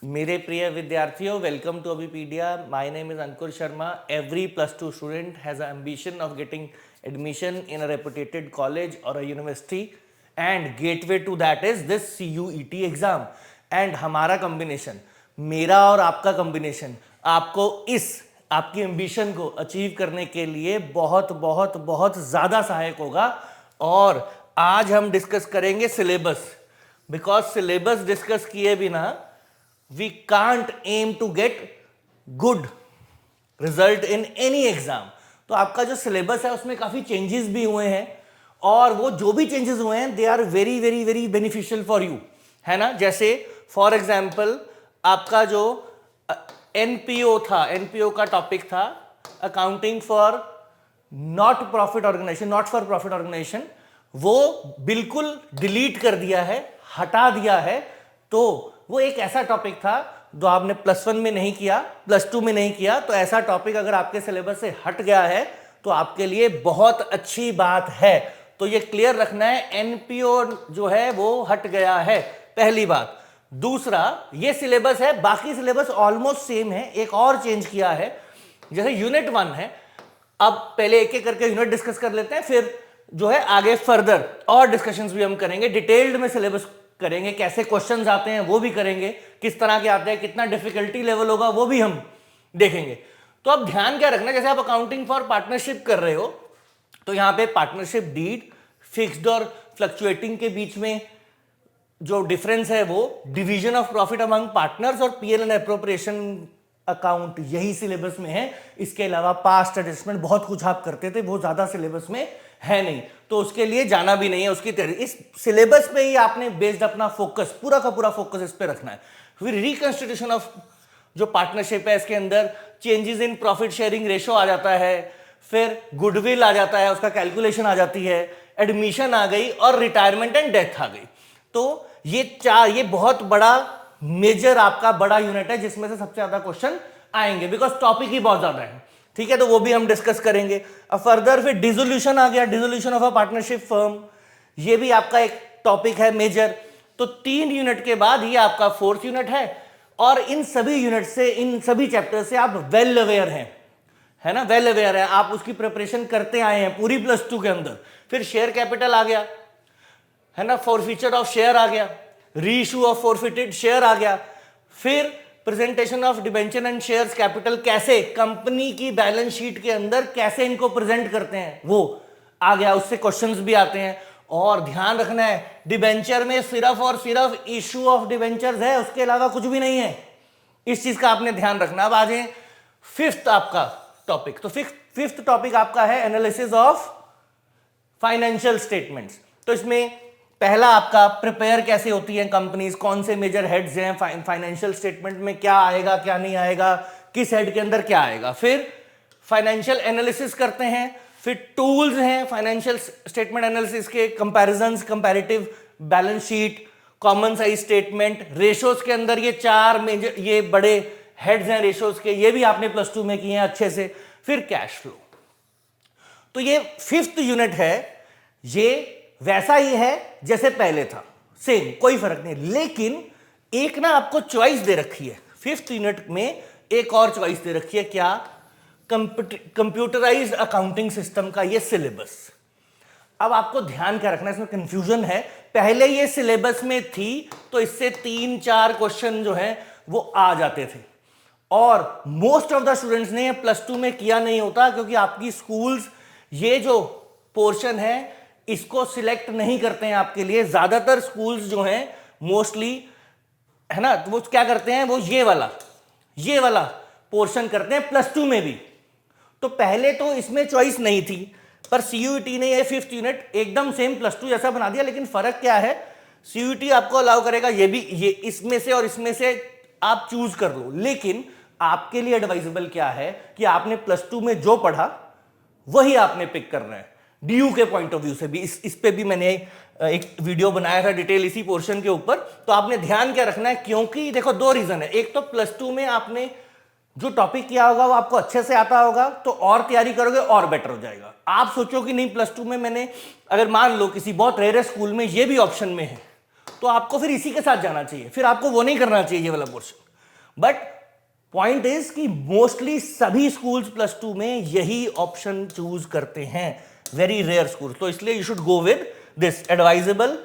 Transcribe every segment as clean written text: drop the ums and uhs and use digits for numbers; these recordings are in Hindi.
मेरे प्रिय विद्यार्थियों, welcome to Abhipedia. My name is Ankur Sharma. Every +2 student has a ambition of getting admission in a reputed college और a university, and gateway to that is this CUET exam. And हमारा कॉम्बिनेशन, मेरा और आपका कॉम्बिनेशन, आपको इस आपकी एम्बिशन को अचीव करने के लिए बहुत बहुत बहुत ज्यादा सहायक होगा। और आज हम डिस्कस करेंगे सिलेबस, बिकॉज सिलेबस डिस्कस किए बिना we can't aim to get good result in any exam। तो आपका जो सिलेबस है उसमें काफी चेंजेस भी हुए हैं, और वो जो भी चेंजेस हुए हैं they are very very very beneficial for you, है ना। जैसे फॉर एग्जांपल आपका जो एनपीओ था, एनपीओ का टॉपिक था accounting for not profit organisation, not for profit organisation, वो बिल्कुल डिलीट कर दिया है, हटा दिया है। तो वो एक ऐसा टॉपिक था जो आपने +1 में नहीं किया, +2 में नहीं किया, तो ऐसा टॉपिक अगर आपके सिलेबस से हट गया है तो आपके लिए बहुत अच्छी बात है। तो ये क्लियर रखना है, एनपीओ जो है वो हट गया है, पहली बात। दूसरा, ये सिलेबस है, बाकी सिलेबस ऑलमोस्ट सेम है, एक और चेंज किया है। जैसे यूनिट 1 है, अब पहले एक एक करके यूनिट डिस्कस कर लेते हैं, फिर जो है आगे फर्दर और डिस्कशंस भी हम करेंगे, डिटेल्ड में सिलेबस करेंगे, कैसे क्वेश्चंस आते हैं वो भी करेंगे, किस तरह के आते हैं, कितना डिफिकल्टी लेवल होगा वो भी हम देखेंगे। तो अब ध्यान क्या रखना, जैसे आप अकाउंटिंग फॉर पार्टनरशिप कर रहे हो तो यहां पे पार्टनरशिप डीड, फिक्स्ड और फ्लक्चुएटिंग के बीच में जो डिफरेंस है वो division of profit among partners और पीएल एंड एप्रोप्रिएशन अकाउंट, यही सिलेबस में है। इसके अलावा पास्ट एडजस्टमेंट बहुत कुछ आप करते थे, वो ज्यादा सिलेबस में है नहीं, तो उसके लिए जाना भी नहीं है उसकी तैयारी। इस सिलेबस पे ही आपने बेस्ड अपना फोकस, पूरा का पूरा फोकस इस पे रखना है। फिर रिकंस्टिट्यूशन ऑफ जो पार्टनरशिप है, इसके अंदर changes in profit sharing ratio आ जाता है, फिर गुडविल आ जाता है, उसका कैलकुलेशन आ जाती है, एडमिशन आ गई, और रिटायरमेंट एंड डेथ आ गई। तो ये बहुत बड़ा मेजर आपका बड़ा यूनिट है जिसमें से सबसे ज्यादा क्वेश्चन आएंगे, बिकॉज टॉपिक ही बहुत ज्यादा है। ठीक है, तो वो भी हम डिस्कस करेंगे। अब फर्दर फिर डिसोल्यूशन आ गया, dissolution of a partnership firm, ये भी आपका एक टॉपिक है मेजर। तो 3 यूनिट के बाद ये आपका 4th यूनिट है, और इन सभी यूनिट से, इन सभी चैप्टर से आप वेल अवेयर हैं, है ना, वेल अवेयर है, आप उसकी प्रिपरेशन करते आए हैं पूरी +2 के अंदर। फिर शेयर कैपिटल आ गया, है ना, फॉरफीचर ऑफ शेयर आ गया, रीइश्यू ऑफ फॉरफिटेड शेयर आ गया, फिर presentation of debenture and shares capital, कैसे कंपनी की बैलेंस शीट के अंदर कैसे इनको प्रेजेंट करते हैं वो आ गया, उससे क्वेश्चंस भी आते हैं। और ध्यान रखना है, डिबेंचर में सिर्फ और सिर्फ इश्यू ऑफ डिबेंचर्स है, उसके अलावा कुछ भी नहीं है, इस चीज का आपने ध्यान रखना। अब आ जाए 5th आपका टॉपिक। तो 5th टॉपिक आपका है एनालिसिस ऑफ फाइनेंशियल स्टेटमेंट्स। तो इसमें पहला आपका प्रिपेयर कैसे होती है कंपनीज, कौन से मेजर हेड्स हैं, फाइनेंशियल स्टेटमेंट में क्या आएगा क्या नहीं आएगा, किस हेड के अंदर क्या आएगा, फिर फाइनेंशियल एनालिसिस करते हैं, फिर टूल्स हैं फाइनेंशियल स्टेटमेंट एनालिसिस के, comparisons, comparative balance sheet, common size statement, ratios के अंदर ये 4 मेजर, ये बड़े हेड्स हैं रेशोज के, ये भी आपने +2 में किए हैं अच्छे से। फिर कैश फ्लो। तो ये 5th यूनिट है, ये वैसा ही है जैसे पहले था, सेम, कोई फर्क नहीं। लेकिन एक ना आपको चॉइस दे रखी है 5th यूनिट में, एक और चॉइस दे रखी है, क्या, कंप्यूटराइज्ड अकाउंटिंग सिस्टम का ये सिलेबस। अब आपको ध्यान क्या रखना है, इसमें कंफ्यूजन है, पहले ये सिलेबस में थी तो इससे 3-4 क्वेश्चन जो है वो आ जाते थे, और मोस्ट ऑफ द स्टूडेंट्स ने +2 में किया नहीं होता, क्योंकि आपकी स्कूल्स ये जो पोर्शन है इसको सिलेक्ट नहीं करते हैं आपके लिए। ज्यादातर स्कूल्स जो हैं मोस्टली, है ना, तो वो क्या करते हैं, वो ये वाला पोर्शन करते हैं +2 में भी। तो पहले तो इसमें चॉइस नहीं थी, पर CUET ने ये 5th यूनिट एकदम सेम +2 जैसा बना दिया। लेकिन फर्क क्या है, CUET आपको अलाउ करेगा ये भी, ये इसमें से और इसमें से आप चूज कर लो, लेकिन आपके लिए एडवाइजेबल क्या है कि आपने +2 में जो पढ़ा वही आपने पिक करना है, डीयू के पॉइंट ऑफ व्यू से भी। इस पे भी मैंने एक वीडियो बनाया था डिटेल इसी पोर्शन के ऊपर। तो आपने ध्यान क्या रखना है, क्योंकि देखो 2 रीजन है, एक तो +2 में आपने जो टॉपिक किया होगा वो आपको अच्छे से आता होगा, तो और तैयारी करोगे और बेटर हो जाएगा। आप सोचो कि नहीं +2 में मैंने, अगर मान लो किसी बहुत रेयर स्कूल में ये भी ऑप्शन में है, तो आपको फिर इसी के साथ जाना चाहिए, फिर आपको वो नहीं करना चाहिए ये वाला पोर्शन। बट पॉइंट इज कि मोस्टली सभी स्कूल्स प्लस टू में यही ऑप्शन चूज करते हैं, वेरी रेयर स्कूल। तो इसलिए you should go with this advisable.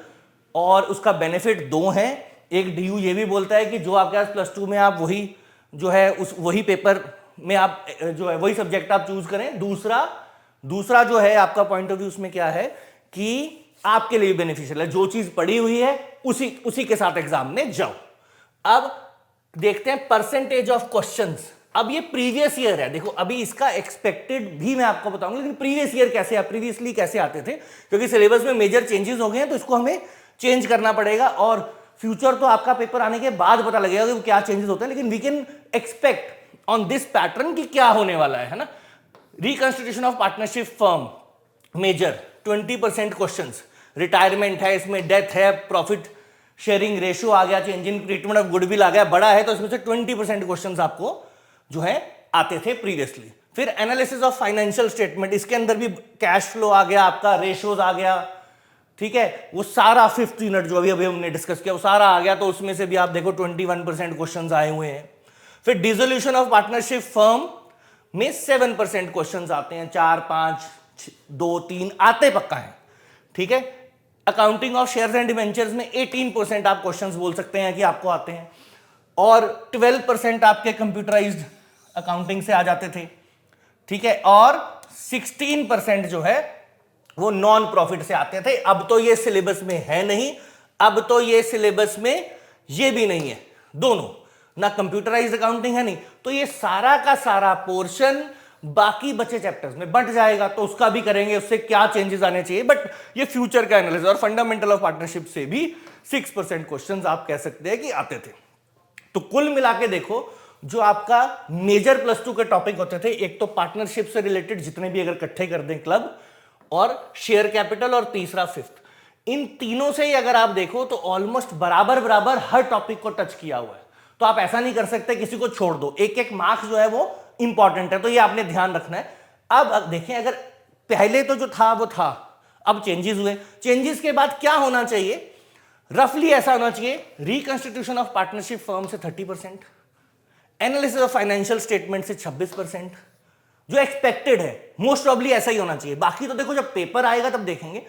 और उसका बेनिफिट दो हैं, एक डीयू ये भी बोलता है कि जो आपके पास प्लस टू में आप वही जो है उस वही पेपर में आप जो है वही सब्जेक्ट आप चूज करें। दूसरा जो है आपका पॉइंट ऑफ व्यू उसमें क्या है कि आपके लिए बेनिफिशियल है, जो चीज पड़ी हुई है उसी के साथ एग्जाम में जाओ। अब देखते हैं परसेंटेज ऑफ क्वेश्चंस। अब ये प्रीवियस ईयर है, देखो अभी इसका एक्सपेक्टेड भी मैं आपको बताऊंगा, लेकिन प्रीवियस ईयर कैसे प्रीवियसली कैसे आते थे, क्योंकि सिलेबस में मेजर चेंजेस हो गए हैं तो इसको हमें चेंज करना पड़ेगा। और फ्यूचर तो आपका पेपर आने के बाद पता लगेगा कि क्या चेंजेस होते हैं, लेकिन we can expect on this pattern कि क्या होने वाला है ना। Reconstitution of partnership firm major 20% questions, retirement है इसमें, डेथ है, प्रॉफिट शेयरिंग रेशियो आ गया, change in treatment of goodwill आ गया, बड़ा है तो इसमें से 20% क्वेश्चंस आपको जो है आते थे प्रीवियसली। फिर एनालिसिस ऑफ फाइनेंशियल स्टेटमेंट, इसके अंदर भी कैश फ्लो आ गया, आपका रेशियोज आ गया, ठीक है, वो सारा 5th यूनिट जो अभी हमने डिस्कस किया वो सारा आ गया, तो उसमें से भी आप देखो 21% क्वेश्चंस आए हुए हैं। फिर डिसोल्यूशन ऑफ पार्टनरशिप फर्म में 7% क्वेश्चंस आते हैं, 4, 5, 2, 3 आते पक्का है, ठीक है। Accounting of shares and debentures में 18% आप क्वेश्चंस बोल सकते हैं कि आपको आते हैं, और 12% आपके कंप्यूटराइज्ड अकाउंटिंग से आ जाते थे, ठीक है, और 16% जो है वो नॉन प्रॉफिट से आते थे। अब तो ये सिलेबस में है नहीं, अब तो ये सिलेबस में ये भी नहीं है, दोनों ना कंप्यूटराइज्ड अकाउंटिंग है नहीं, तो ये सारा का सारा पोर्शन बाकी बचे चैप्टर्स में बंट जाएगा, तो उसका भी करेंगे, उससे क्या चेंजेस आने चाहिए। बट ये फ्यूचर का एनालिसिस और फंडामेंटल ऑफ पार्टनरशिप से भी 6% क्वेश्चंस आप कह सकते हैं कि आते थे। तो कुल मिला के देखो जो आपका मेजर प्लस टू के टॉपिक होते थे, एक तो पार्टनरशिप से रिलेटेड जितने भी अगर इकट्ठे कर दें क्लब, और शेयर कैपिटल, और तीसरा 5th, इन तीनों से ही अगर आप देखो तो ऑलमोस्ट बराबर बराबर हर टॉपिक को टच किया हुआ है। तो आप ऐसा नहीं कर सकते किसी को छोड़ दो, एक एक मार्क्स जो है वो इंपॉर्टेंट है, तो ये आपने ध्यान रखना है। अब देखें, अगर पहले तो जो था वो था, अब चेंजेस हुए, चेंजेस के बाद क्या होना चाहिए, रफली ऐसा होना चाहिए, रिकंस्टिट्यूशन ऑफ पार्टनरशिप फर्म से 30%, एनालिसिस ऑफ फाइनेंशियल स्टेटमेंट से 26%, जो एक्सपेक्टेड है मोस्ट प्रॉब्ली ऐसा ही होना चाहिए। बाकी तो देखो जब पेपर आएगा तब देखेंगे।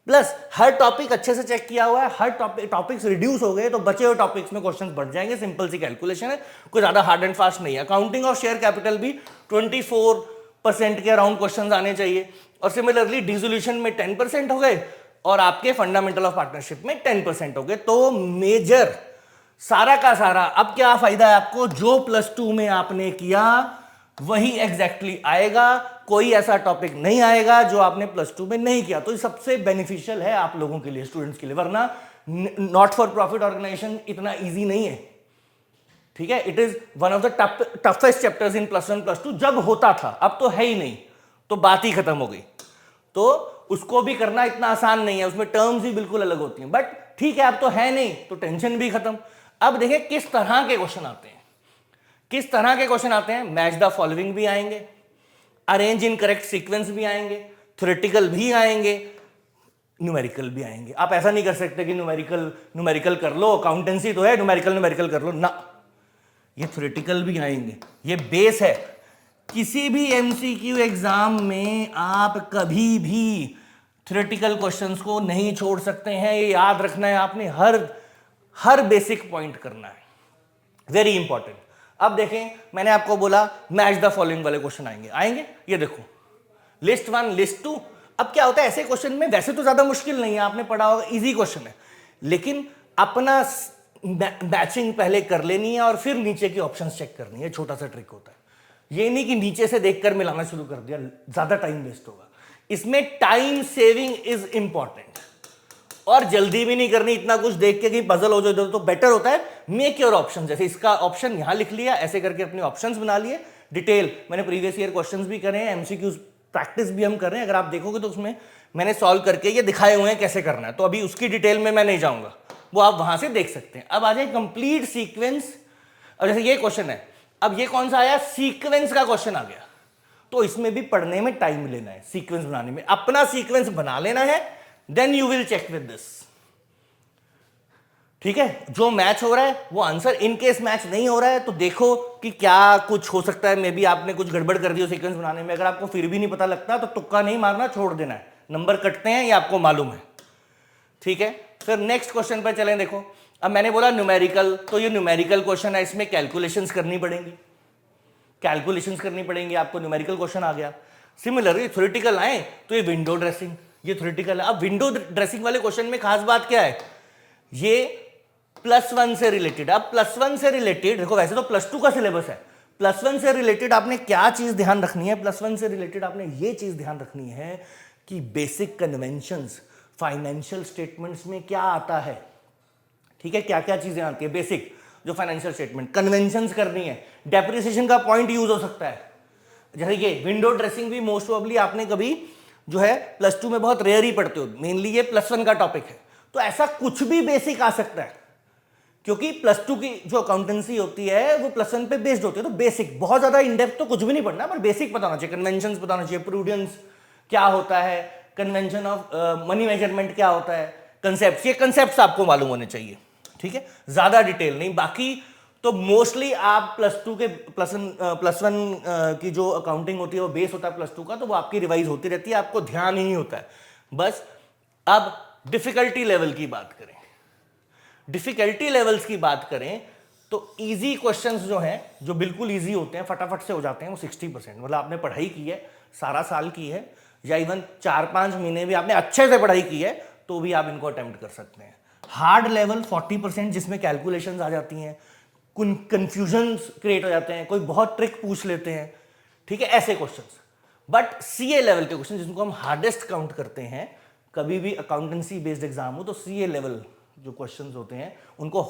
प्लस हर टॉपिक अच्छे से चेक किया हुआ है, हर टॉपिक्स रिड्यूस हो गए तो बचे हुए टॉपिक्स में क्वेश्चंस बढ़ जाएंगे, सिंपल सी कैलकुलेशन है, कोई ज्यादा हार्ड एंड फास्ट नहीं है। अकाउंटिंग ऑफ शेयर कैपिटल भी 24% के अराउंड क्वेश्चंस आने चाहिए, और सिमिलरली डिसोल्यूशन में 10% हो गए, और आपके फंडामेंटल ऑफ पार्टनरशिप में 10% हो गए। तो मेजर सारा का सारा, अब क्या फायदा है आपको, जो प्लस टू में आपने किया वही एग्जैक्टली आएगा, कोई ऐसा टॉपिक नहीं आएगा जो आपने प्लस टू में नहीं किया। तो ये सबसे बेनिफिशियल है आप लोगों के लिए, स्टूडेंट्स के लिए, वरना नॉट फॉर प्रॉफिट ऑर्गेनाइजेशन इतना इजी नहीं है, ठीक है। It is one of the toughest chapters in +1 +2 जब होता था, अब तो है ही नहीं, तो बात ही खत्म हो गई। तो उसको भी करना इतना आसान नहीं है, उसमें टर्म्स ही बिल्कुल अलग होती हैं, बट ठीक है अब तो है नहीं तो टेंशन भी खत्म। अब देखें किस तरह के क्वेश्चन आते हैं, किस तरह के क्वेश्चन आते हैं। मैच द फॉलोइंग भी आएंगे, अरेंज इन करेक्ट सीक्वेंस भी आएंगे, थ्योरेटिकल भी आएंगे, न्यूमेरिकल भी आएंगे। आप ऐसा नहीं कर सकते कि न्यूमेरिकल कर लो, अकाउंटेंसी तो है, न्यूमेरिकल कर लो ना, ये थ्योरेटिकल भी आएंगे, ये बेस है। किसी भी एमसीक्यू एग्जाम में आप कभी भी थ्योरेटिकल क्वेश्चंस को नहीं छोड़ सकते हैं, ये याद रखना है आपने, हर बेसिक पॉइंट करना है, वेरी इंपॉर्टेंट। अब देखें, मैंने आपको बोला मैच द फॉलोइंग वाले क्वेश्चन आएंगे, ये देखो लिस्ट 1 लिस्ट 2। अब क्या होता है ऐसे क्वेश्चन में, वैसे तो ज्यादा मुश्किल नहीं है, आपने पढ़ा होगा, इजी क्वेश्चन है, लेकिन अपना बैचिंग पहले कर लेनी है और फिर नीचे की ऑप्शंस चेक करनी है, छोटा सा ट्रिक होता है। ये नहीं कि नीचे से देखकर मिलाना शुरू कर दिया, ज्यादा टाइम वेस्ट होगा। इसमें टाइम सेविंग इज इंपॉर्टेंट, और जल्दी भी नहीं करनी, इतना कुछ देख के कहीं पजल हो जाए तो बेटर होता है मेक योर ऑप्शन। जैसे इसका ऑप्शन यहां लिख लिया, ऐसे करके अपने ऑप्शंस बना लिए, डिटेल मैंने प्रीवियस ईयर क्वेश्चंस भी करे हैं, एमसीक्यूज प्रैक्टिस भी हम कर रहे हैं, अगर आप देखोगे तो उसमें मैंने सॉल्व करके ये दिखाए हुए हैं कैसे करना है, तो अभी उसकी डिटेल में मैं नहीं जाऊंगा, वो आप वहां से देख सकते हैं। अब आ जाए कंप्लीट सीक्वेंस। अब जैसे ये क्वेश्चन है, अब ये कौन सा आया, सीक्वेंस का क्वेश्चन आ गया, तो इसमें भी पढ़ने में टाइम लेना है, सीक्वेंस बनाने में अपना सीक्वेंस बना लेना है, then you will check with this, ठीक है, जो मैच हो रहा है वो आंसर, इन केस मैच नहीं हो रहा है तो देखो कि क्या कुछ हो सकता है, मे बी आपने कुछ गड़बड़ कर दी हो सीक्वेंस बनाने में। अगर आपको फिर भी नहीं पता लगता तो तुक्का नहीं मारना, छोड़ देना है, नंबर कटते हैं ये आपको मालूम है। ठीक है, फिर नेक्स्ट क्वेश्चन पे चलें। देखो अब मैंने बोला न्यूमेरिकल, तो ये न्यूमेरिकल क्वेश्चन है, इसमें कैलकुलेशंस करनी पड़ेंगी, कैलकुलेशंस करनी पड़ेंगी आपको, न्यूमेरिकल क्वेश्चन आ गया। सिमिलरली थ्योरेटिकल आए तो ये विंडो ड्रेसिंग, ये थ्योरेटिकल है। अब विंडो ड्रेसिंग वाले क्वेश्चन में खास बात क्या है, ये +1 से रिलेटेड। अब +1 से रिलेटेड देखो, वैसे तो +2 का सिलेबस है, +1 से रिलेटेड आपने क्या चीज ध्यान रखनी है, +1 से रिलेटेड आपने ये चीज ध्यान रखनी है कि बेसिक कन्वेंशंस फाइनेंशियल स्टेटमेंट्स में क्या आता है। ठीक है, क्या क्या चीजें आती है बेसिक, जो फाइनेंशियल स्टेटमेंट कन्वेंशंस करनी है। डेप्रिसिएशन का पॉइंट यूज हो सकता है, जैसे ये विंडो ड्रेसिंग भी मोस्ट प्रोबेबली आपने कभी जो है +2 में बहुत रेयर ही पढ़ते हो, मेनली ये +1 का टॉपिक है। तो ऐसा कुछ भी बेसिक आ सकता है, क्योंकि +2 की जो अकाउंटेंसी होती है वो +1 पे बेस्ड होती है। तो बेसिक, बहुत ज्यादा इनडेप्थ तो कुछ भी नहीं पढ़ना, पर बेसिक पता होना चाहिए, कन्वेंशंस पता होना चाहिए, प्रूडेंस क्या होता है, कन्वेंशन ऑफ मनी मेजरमेंट क्या होता है, कंसेप्ट, ये कंसेप्ट आपको मालूम होने चाहिए। ठीक है, ज्यादा डिटेल नहीं, बाकी तो मोस्टली आप +2 के +1 की जो अकाउंटिंग होती है वो बेस होता है +2 का, तो वो आपकी रिवाइज होती रहती है, आपको ध्यान ही नहीं होता है बस। अब डिफिकल्टी लेवल की बात करें, डिफिकल्टी लेवल्स की बात करें तो इजी क्वेश्चंस जो हैं, जो बिल्कुल इजी होते हैं, फटाफट से हो जाते हैं, वो 60%। मतलब आपने पढ़ाई की है, सारा साल की है, या इवन 4-5 महीने भी आपने अच्छे से पढ़ाई की है, तो भी आप इनको अटेम्प्ट कर सकते हैं। हार्ड लेवल 40%, जिसमें कैलकुलेशंस आ जाती हैं, कंफ्यूजन्स क्रिएट हो जाते हैं, कोई बहुत ट्रिक पूछ लेते हैं। ठीक है, ऐसे क्वेश्चंस। बट सीए लेवल के क्वेश्चन, जिनको हम हार्डेस्ट काउंट करते हैं, कभी भी अकाउंटेंसी बेस्ड एग्जाम हो तो सीए लेवल जो क्वेश्चंस होते हैं उनको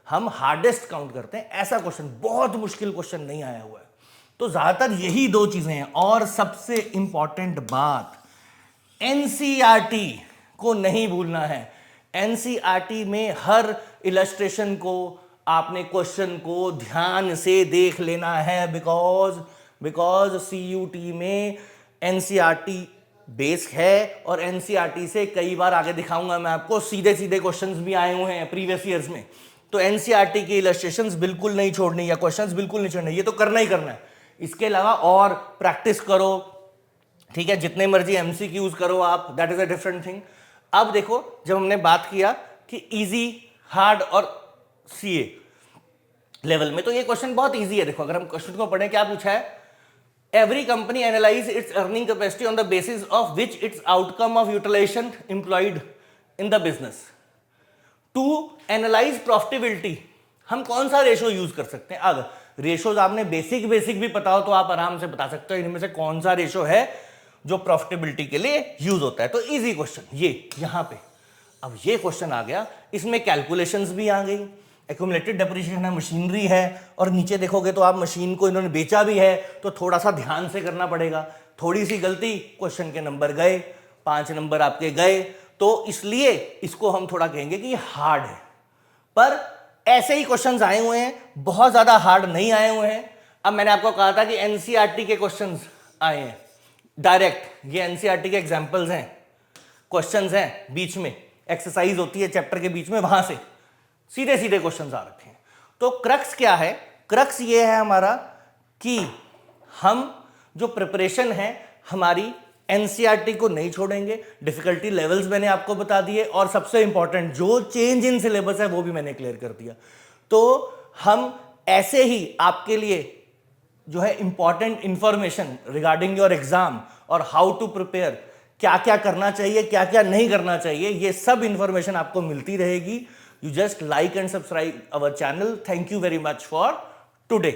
हम हार्डेस्ट काउंट करते हैं। ऐसा क्वेश्चन, बहुत मुश्किल क्वेश्चन नहीं आया हुआ है। तो ज्यादातर यही दो चीजें हैं। और सबसे इंपॉर्टेंट बात, एनसीईआरटी को नहीं भूलना है। एनसीईआरटी में हर इलस्ट्रेशन को आपने क्वेश्चन को ध्यान से देख लेना है, बिकॉज सीयूटी में एनसीईआरटी बेस है, और एनसीईआरटी से कई बार आगे दिखाऊंगा मैं आपको, सीधे सीधे क्वेश्चंस भी आए हुए हैं प्रीवियस ईयर्स में। तो एनसीईआरटी की इलस्ट्रेशंस बिल्कुल नहीं छोड़नी, या क्वेश्चंस बिल्कुल नहीं छोड़ने, ये तो करना ही करना है। इसके अलावा और प्रैक्टिस करो, ठीक है, जितने मर्जी एमसीक्यूज करो आप, that is a different thing. अब देखो, जब हमने बात किया कि इजी, हार्ड और सीए लेवल में, तो ये क्वेश्चन बहुत इजी है। देखो अगर हम क्वेश्चन को पढ़ें, क्या पूछा है, every company analyze its earning capacity on the basis of which its outcome of utilization employed in the business. To analyze profitability, हम कौन सा रेशो यूज कर सकते हैं। अगर रेशोज आपने बेसिक भी पता हो तो आप आराम से बता सकते हो इनमें से कौन सा रेशो है जो प्रॉफिटेबिलिटी के लिए यूज होता है। तो इजी क्वेश्चन ये यहां पे। अब ये क्वेश्चन आ गया, इसमें कैलकुलेशंस भी आ गई, एक्यूमुलेटेड डेप्रिसिएशन है, मशीनरी है, और नीचे देखोगे तो आप मशीन को इन्होंने बेचा भी है, तो थोड़ा सा ध्यान से करना पड़ेगा। थोड़ी सी गलती, क्वेश्चन के नंबर गए, 5 नंबर आपके गए। तो इसलिए इसको हम थोड़ा कहेंगे कि हार्ड है, पर ऐसे ही क्वेश्चंस आए हुए हैं, बहुत ज्यादा हार्ड नहीं आए हुए हैं। अब मैंने आपको कहा था कि एनसीईआरटी के क्वेश्चंस आए हैं डायरेक्ट, ये एनसीईआरटी के एग्जांपल्स हैं, क्वेश्चंस हैं, बीच में एक्सरसाइज होती है चैप्टर के बीच में, वहां से सीधे सीधे क्वेश्चंस आ रखे हैं। तो क्रक्स क्या है, क्रक्स ये है हमारा कि हम जो प्रिपरेशन है हमारी एनसीईआरटी को नहीं छोड़ेंगे, डिफिकल्टी लेवल्स मैंने आपको बता दिए, और सबसे इंपॉर्टेंट जो चेंज इन सिलेबस है वो भी मैंने क्लियर कर दिया। तो हम ऐसे ही आपके लिए जो है important information regarding your exam और हाउ टू प्रिपेयर, क्या क्या करना चाहिए, क्या क्या नहीं करना चाहिए, ये सब इंफॉर्मेशन आपको मिलती रहेगी। You just like and subscribe our channel. Thank you very much for today.